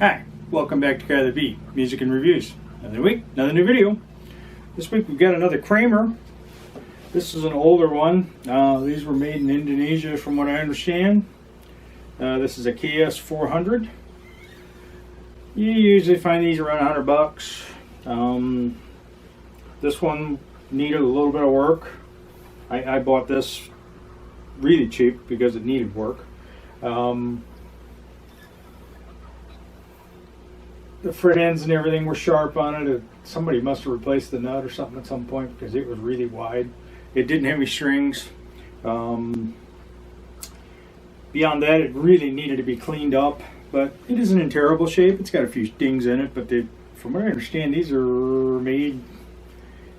Hi, welcome back to Guy the Beat, Music and Reviews. Another week, another new video. This week we've got another Kramer. This is an older one. These were made in Indonesia from what I understand. This is a Ks400. You usually find these around $100. This one needed a little bit of work. I bought this really cheap because it needed work. The fret ends and everything were sharp on it. Somebody must have replaced the nut or something at some point because it was really wide. It didn't have any strings. Beyond that, it really needed to be cleaned up, but it isn't in terrible shape. It's got a few dings in it, but from what I understand, these are made in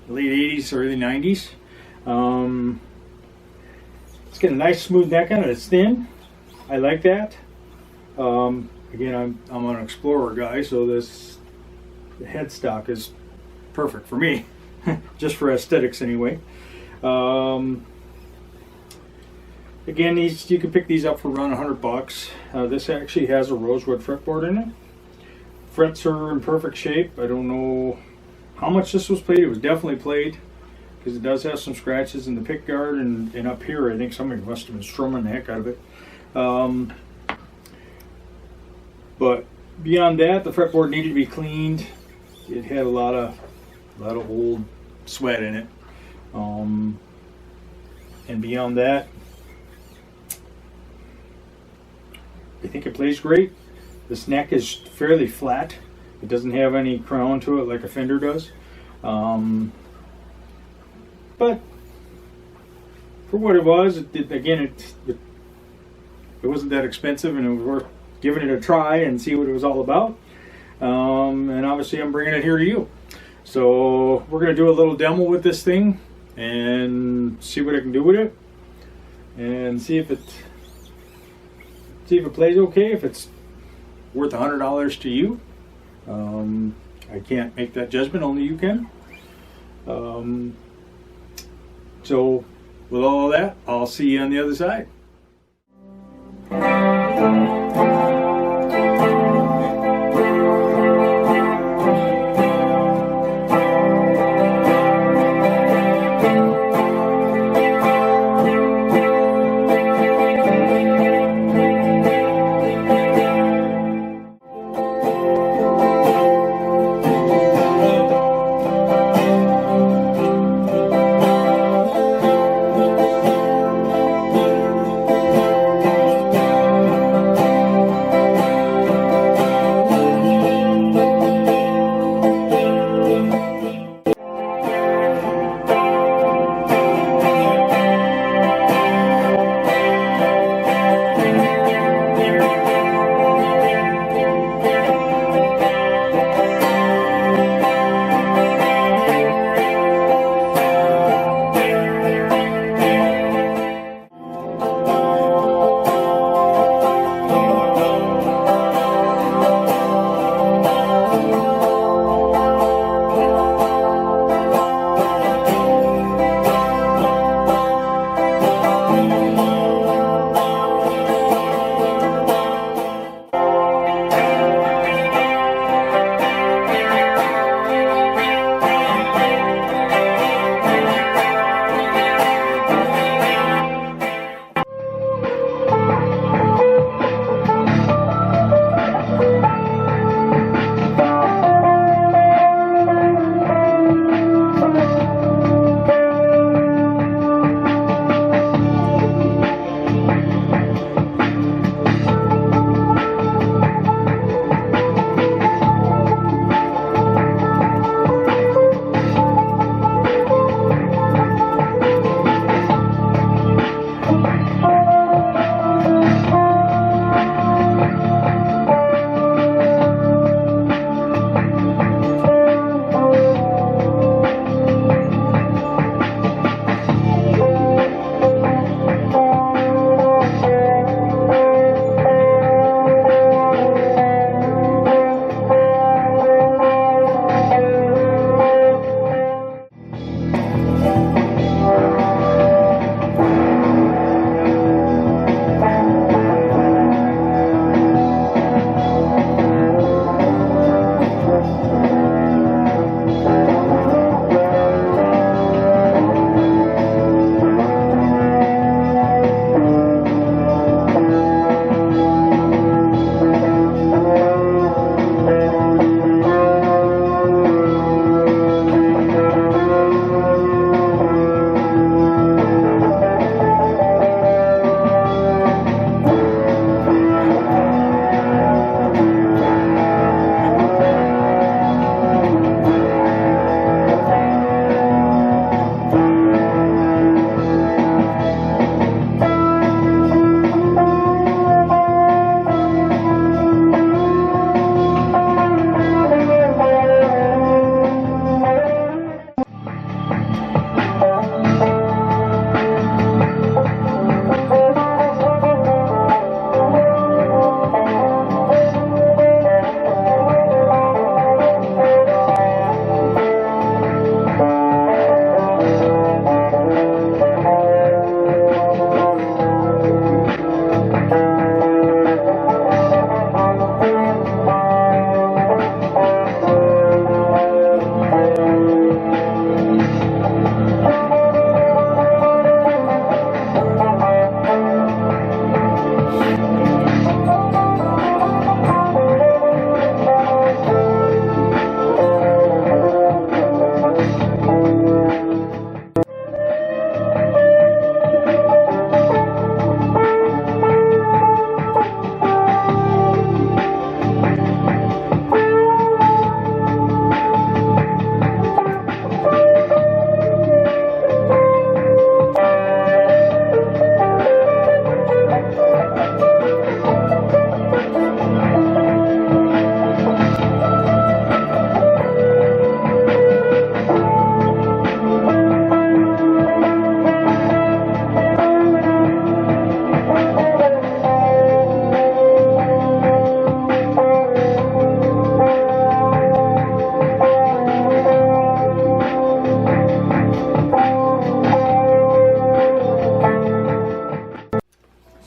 the late 80s, early 90s. It's got a nice smooth neck on it. It's thin. I like that. Again, I'm an Explorer guy, so the headstock is perfect for me, just for aesthetics anyway. Again, you can pick these up for around $100. This actually has a rosewood fretboard in it. Frets are in perfect shape. I don't know how much this was played. It was definitely played because it does have some scratches in the pick guard and up here. I think somebody must have been strumming the heck out of it. But beyond that, the fretboard needed to be cleaned. It had a lot of old sweat in it. And beyond that, I think it plays great. This neck is fairly flat. It doesn't have any crown to it like a Fender does. But for what it was, it wasn't that expensive, and it was worth giving it a try and see what it was all about. And obviously I'm bringing it here to you. So we're going to do a little demo with this thing and see what I can do with it and see if it plays okay, if it's worth $100 to you. I can't make that judgment, only you can. So with all of that, I'll see you on the other side.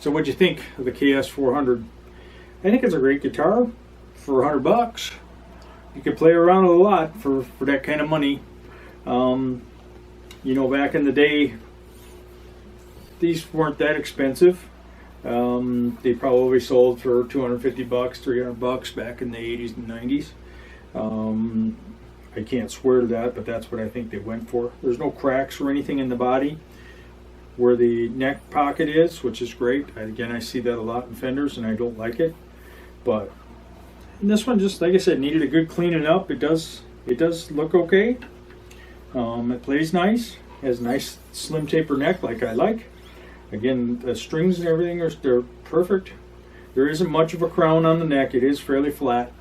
So what'd you think of the Ks400? I think it's a great guitar for $100. You can play around with a lot for that kind of money. You know, back in the day, these weren't that expensive. They probably sold for $250, $300 back in the 80s and 90s. I can't swear to that, but that's what I think they went for. There's no cracks or anything in the body where the neck pocket is, which is great. Again, I see that a lot in Fenders, and I don't like it. But and this one, just like I said, needed a good cleaning up. It does look okay. It plays nice. Has a nice slim taper neck, like I like. Again, the strings and everything they're perfect. There isn't much of a crown on the neck. It is fairly flat.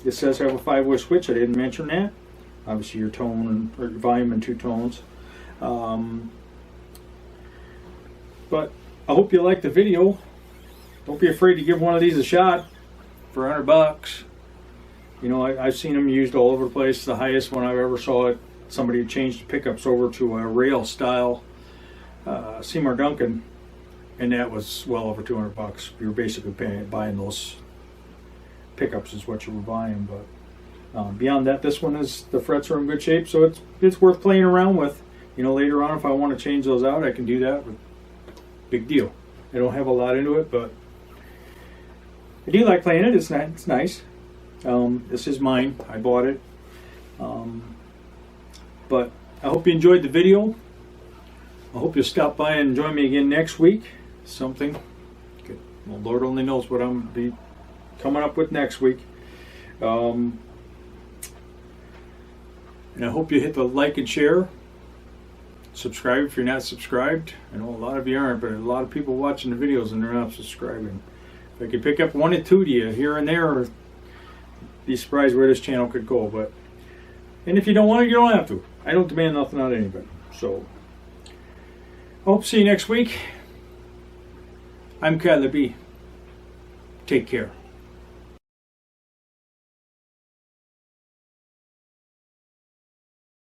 It says have a 5-way switch. I didn't mention that. Obviously, your tone or your volume in 2 tones. But I hope you like the video. Don't be afraid to give one of these a shot for $100. You know, I've seen them used all over the place. The highest one I ever saw it, somebody had changed the pickups over to a rail style Seymour Duncan, and that was well over $200. You were basically buying those pickups is what you were buying. But beyond that, this one is, the frets are in good shape, so it's worth playing around with. You know, later on if I want to change those out, I can do that. Big deal. I don't have a lot into it, but I do like playing it. It's nice. This is mine. I bought it. But I hope you enjoyed the video. I hope you'll stop by and join me again next week. Something good. Well, Lord only knows what I'm going to be coming up with next week. And I hope you hit the like and share. Subscribe if you're not subscribed. I know a lot of you aren't, but a lot of people watching the videos and they're not subscribing. If I could pick up 1 or 2 to you here and there, be surprised where this channel could go. But and if you don't want it, you don't have to. I don't demand nothing out of anybody. So hope to see you next week. I'm Kramer Ks400. Take care.